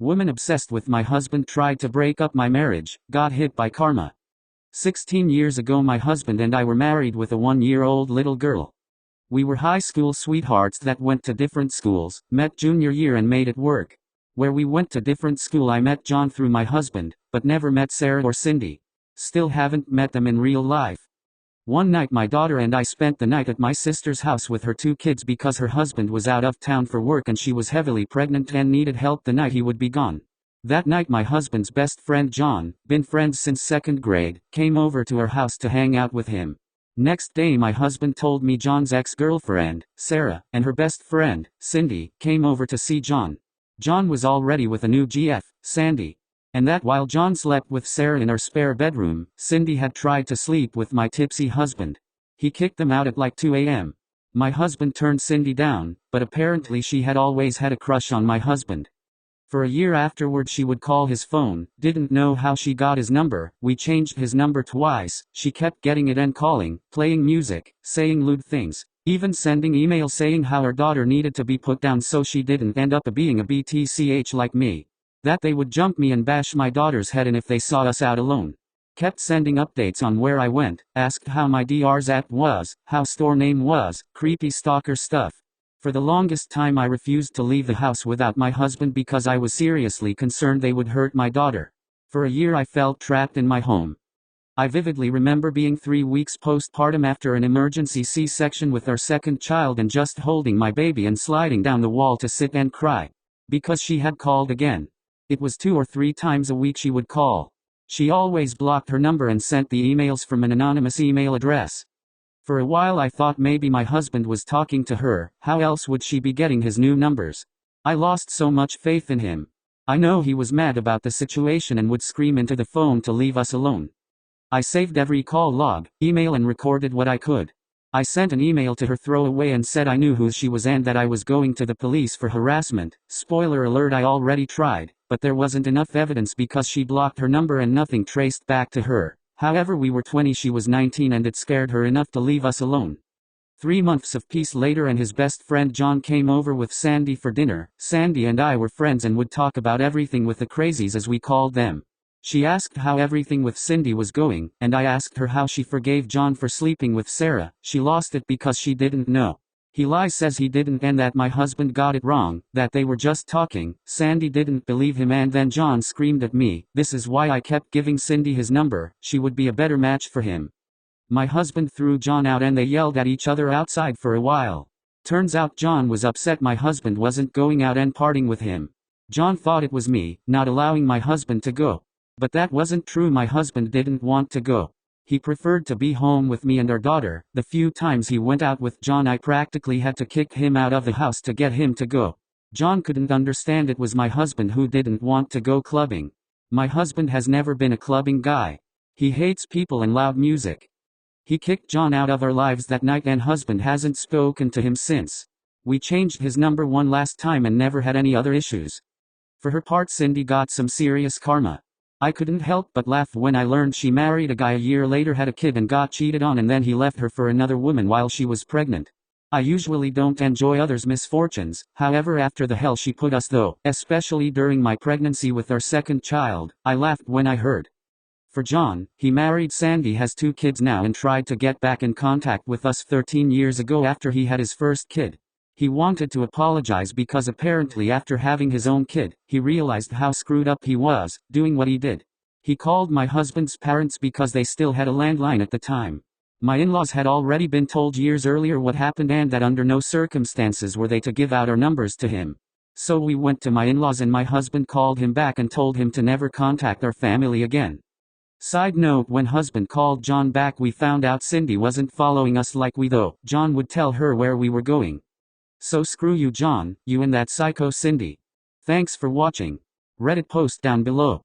Woman obsessed with my husband tried to break up my marriage, got hit by karma. 16 years ago my husband and I were married with a 1-year-old little girl. We were high school sweethearts that went to different schools, met junior year and made it work. Where we went to different school I met John through my husband, but never met Sarah or Cindy. Still haven't met them in real life. One night my daughter and I spent the night at my sister's house with her 2 kids because her husband was out of town for work and she was heavily pregnant and needed help the night he would be gone. That night my husband's best friend John, been friends since 2nd grade, came over to our house to hang out with him. Next day my husband told me John's ex-girlfriend, Sarah, and her best friend, Cindy, came over to see John. John was already with a new GF, Sandy. And that while John slept with Sarah in our spare bedroom, Cindy had tried to sleep with my tipsy husband. He kicked them out at like 2 a.m. My husband turned Cindy down, but apparently she had always had a crush on my husband. For a year afterward she would call his phone, didn't know how she got his number, we changed his number twice, she kept getting it and calling, playing music, saying lewd things, even sending emails saying how her daughter needed to be put down so she didn't end up being a BTCH like me. That they would jump me and bash my daughter's head in if they saw us out alone. Kept sending updates on where I went, asked how my DR's app was, how store name was, creepy stalker stuff. For the longest time I refused to leave the house without my husband because I was seriously concerned they would hurt my daughter. For a year I felt trapped in my home. I vividly remember being 3 weeks postpartum after an emergency C-section with our 2nd child and just holding my baby and sliding down the wall to sit and cry. Because she had called again. It was 2 or 3 times a week she would call. She always blocked her number and sent the emails from an anonymous email address. For a while I thought maybe my husband was talking to her, how else would she be getting his new numbers? I lost so much faith in him. I know he was mad about the situation and would scream into the phone to leave us alone. I saved every call log, email and recorded what I could. I sent an email to her throwaway and said I knew who she was and that I was going to the police for harassment. Spoiler alert, I already tried, but there wasn't enough evidence because she blocked her number and nothing traced back to her. However, we were 20, she was 19 and it scared her enough to leave us alone. 3 months of peace later and his best friend John came over with Sandy for dinner. Sandy and I were friends and would talk about everything with the crazies as we called them. She asked how everything with Cindy was going, and I asked her how she forgave John for sleeping with Sarah. She lost it because she didn't know. He lies, says he didn't and that my husband got it wrong, that they were just talking. Sandy didn't believe him and then John screamed at me. This is why I kept giving Cindy his number, she would be a better match for him. My husband threw John out and they yelled at each other outside for a while. Turns out John was upset my husband wasn't going out and partying with him. John thought it was me, not allowing my husband to go. But that wasn't true, my husband didn't want to go. He preferred to be home with me and our daughter. The few times he went out with John I practically had to kick him out of the house to get him to go. John couldn't understand it was my husband who didn't want to go clubbing. My husband has never been a clubbing guy. He hates people and loud music. He kicked John out of our lives that night and husband hasn't spoken to him since. We changed his number one last time and never had any other issues. For her part Cindy got some serious karma. I couldn't help but laugh when I learned she married a guy a year later, had a kid and got cheated on, and then he left her for another woman while she was pregnant. I usually don't enjoy others' misfortunes, however after the hell she put us though, especially during my pregnancy with our 2nd child, I laughed when I heard. For John, he married Sandy, has 2 kids now and tried to get back in contact with us 13 years ago after he had his first kid. He wanted to apologize because apparently after having his own kid, he realized how screwed up he was, doing what he did. He called my husband's parents because they still had a landline at the time. My in-laws had already been told years earlier what happened and that under no circumstances were they to give out our numbers to him. So we went to my in-laws and my husband called him back and told him to never contact our family again. Side note, when husband called John back we found out Cindy wasn't following us like we though. John would tell her where we were going. So screw you John, you and that psycho Cindy. Thanks for watching. Reddit post down below.